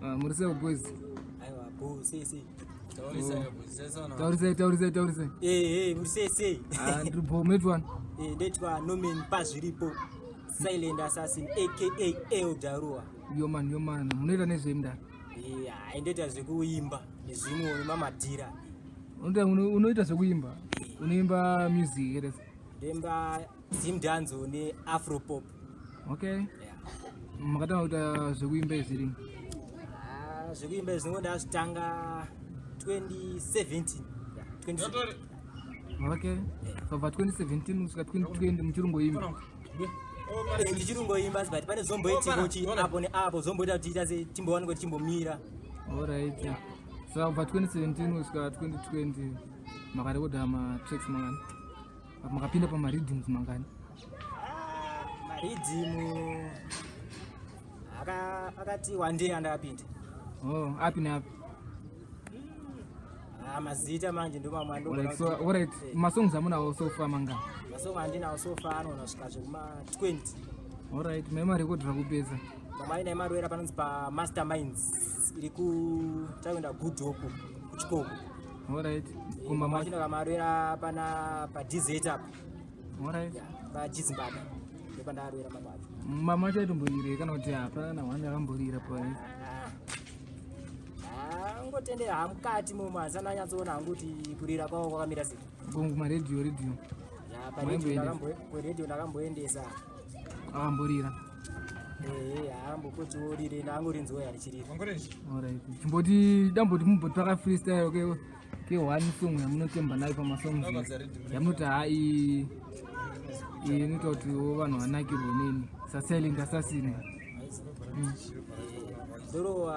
Muriseo boys. Aiwa boss si. Taurise. Murisese. Ndribo metwan. Ndetwa nomen pazviripo. Silent Assassin aka El Darua. Yo man, munoita nezvemda. Aindoita zvekuimba nezvimwe nemamadhira. Unoita zvekuimba. Unoimba music here. Ndemba zimdanzo neafropop. Okay. Makatanga kuita zvekuimba izviri. Zvekuimba zvinongoda zvitanga 2017. 2017. Okay. Kubva 2017 kusvika 2020 muchirungoimba. Ndichirungoimba but pane zomboitikochi apo neapo zomboita kuti tiita timbowanikwa tichimbomira. Alright. So kubva 2017 kusvika 2020 makarekodha matracks mangani. Makapinda pamaridhims mangani. Maridhimu akati one day andapinda. Api neapi? Mazita manje ndo mamwando. Alright, masongs amunawo so far mangani? Masongs andinawo so far anoona kusvika zvekuma 20. Alright, memarekodhera kupedza. Pamaina imarwera panonzi paMasterminds iri kutaenda Good Hope kuchikoko. Alright. Kumamachina kamarwera pana paDZ apo. Alright. PaJizimbabwe. Ndopandarwera mapacho. Mama chaitomboire kana kuti hapana wani akamborira pa. Ngotendera hamukati mumanzi ananyatsoona hanguti kurira kwawo kwakamira sei. Radio. Radio ndakamboendesa. Akamborira. Hambokuti orire ndangorinzwa yari chirira. Alright. Chimboti damboti mumbotaka freestyle ke one song yamunotemba nayo pamasongs. Yamunoti hai inoita kuti vanhu vanakirwe neni. Silent Assassin. Doro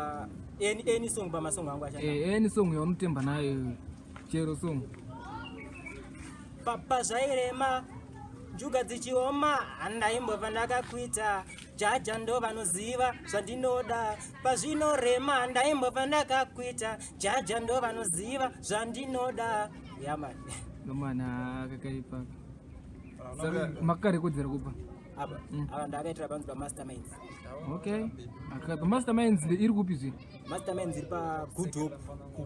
any song pamasong angu achana. Any song yamunotemba nayo chero song. Papa zvairema njuga dzichioma handaimbobva ndakakwita jaja ndo vanoziva zvandinoda pazvinorema handaimbobva ndakakwita jaja ndo vanoziva zvandinoda yamani nomana kakaipa saka makarekodzera kupa apa ndakaitira panzi paMasterminds. Okay. Masterminds iri kupi zvino? Masterminds iri paGood Hope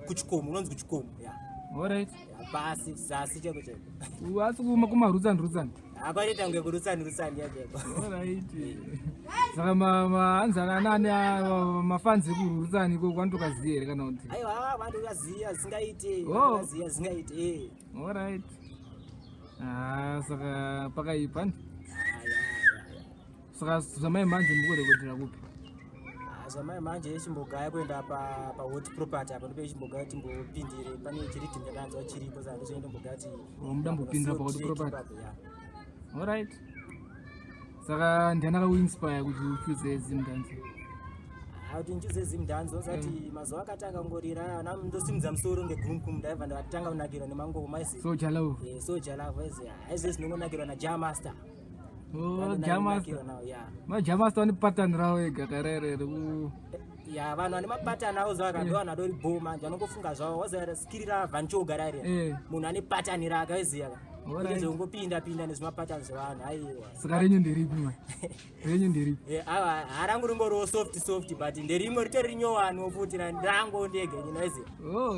kuchikomo unonzi kuchikomo. Alright. Pasi zasi cheko. Asi kumarutsani. Akaita nge kurutsani yacho. Alright. Saka maanzana nani mafanzi kurutsani ko kwantokaziya here kana kuti? Aiwa vantu vaziya zingaite. Zingaite. Alright. Saka pakaipa ndi. Saka zamai manje mukurekodera kupi? Zamai manje chimbogaya kuenda pa hot property apo ndipo chimbogaya timbopindire pane chiriti ndanzwa chiripo saka ndozoenda mbogati mudambopindira pa hot property. Alright. Saka ndanaka kuinspire kuti uchoose zimdanzo. Kuti nchoose zimdanzo zati mazuva akatanga ngorira ana ndosimudza musoro ngegumkum ndaiva ndatanga kunakirwa nemango maisi. Soldier Love. Soldier Love ezi zinongonakirwa naJamaster. Jamaster. Jamaster wani pattern rawo ega karere ku. Vanhu vane mapatani awo zvakadwa nadori boma manje anongofunga zvavo wazara skirira vanchoga rari. Munhu ane pattern rake aiziya. Ndizvo ngopinda nezvimapatani zvevanhu aiwa. Saka renyu ndiripi man? Renyu ndiripi? Harangu ringoriwo soft but nderimwe ritori rinyowani wofuti ndango ndege nyinoiziya.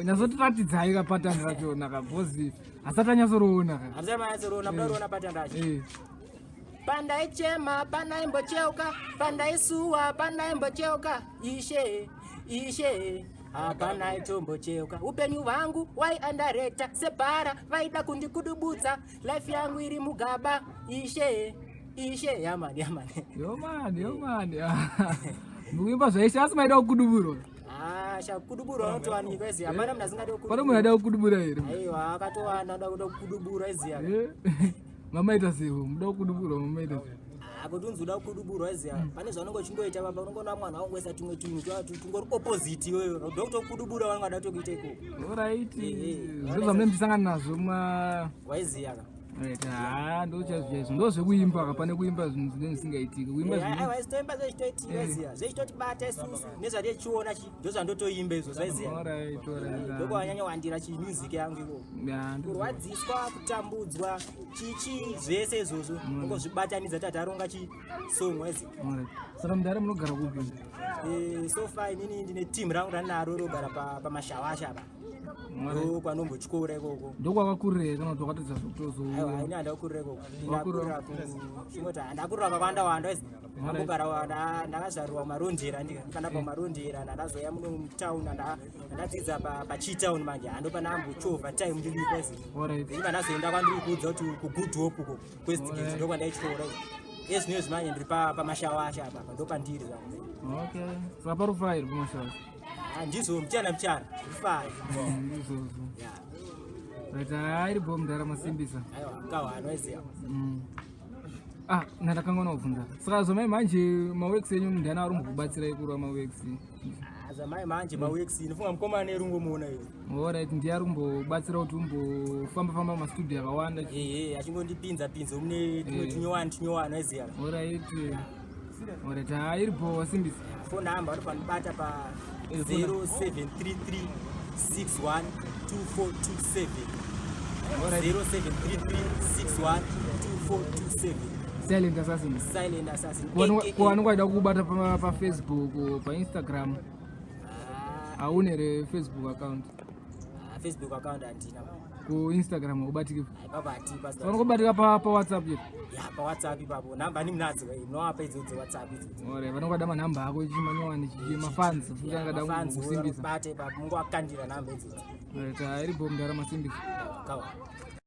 Nyazotiratidzai ka pattern rachona ka bosi. Asati anyazoroona ka. Asati anyazoroona mudariona pattern racho. Pandai chema, pandai mbocheuka, pandai suwa, pandai mbocheuka, ishe, pandai tombocheuka. Upenyu wangu, wai andareta, separa, vaida kundikudubutsa, life yangu iri mugaba, ishe, yamani. Yomani. Mukuimba zvaishe asi maida kukuduburo. Kudubura wanotowanikwa iziya, hapana munhu asingade kukudubura. Pane munhu aida kukudubura here? Aiwa, akatowana kuda kukudubura iziya. Mamaita sevo, muda kukudubura mamaita sevo. Kuti unzoda kukudubura iziya, pane zvaunenge uchingoita baba unongoona mwana wangoisa tumwe tungori opposite iwewe. Unoda kutokudubura wangada tokuita ikoko. Alright. Zviro zvamunendisangana nazvo waiziya ka. ndochazvizvo ndozvekuimba kapane kuimba zvinhu zvinenge zvisingaitika kuimba aiwa zitoimba zvezvitoitika ziya zvezvitotibata isusu nezvatechiona ndozvandotoimba izvo zvaiziya ndoko wanyanya wandira chimusic yangu iko kurwadziswa kutambudzwa chichi zvese izvozvo ongozvibatanidza tataronga chisong waiziya saka mudare munogara kupi so far inini ndine team rangu ranaro rogara pamashawasha apa kwanombotyora ikoko ndokwakakurira kana kuti wakatodza zvokutozo aiwa ini handakurira ikoko ndinoti handakurira kakawanda wanda ndambogara ndakazvarirwa marondera ndikanda pamarondera ndandazoya muno mutown ndadzidza pachitown manje handopa ndambochovha time ndiripo iva ndazoenda kwandiri kuudza kuti kugood hope uko kwestigate ndokwandaityora ezvinezvi manje ndiri pamashawasha apa ndopandiri okay saka parufai iri pamashawasha ndizo mchana rufai ndizozo right iri bho mudara masimbisa aiwa kawanoiziya ndakanga unobvunza saka zvamai manje maworks enyu mundana ari mbokubatsirai kurwa maworks zvamai manje maworks inofunga mukomana erungomuona iyo alright ndiye ari kumbobatsira kuti umbofamba mastudio akawanda achingondipinza mune tumwe tunyowani aiziya alright iri bho wasimbisa phone number anofanibata pa 0733 61 2427 0733 61 2427 silent assassin kuwanongaida kubata pafacebook painstagram haune re facebook account handina kuinstagram ubatiki papati vanokubatika pawhatsapp yetu pawhatsapp ipapo namba ndimnadzo mnowapa idzodzo whatsapp idzodzo vanongada manhamba ako chimanyowani chimafans futi angada kusimbisa bate papo mungowakandira namba idzodzo iri bho mudara masimbisa kawa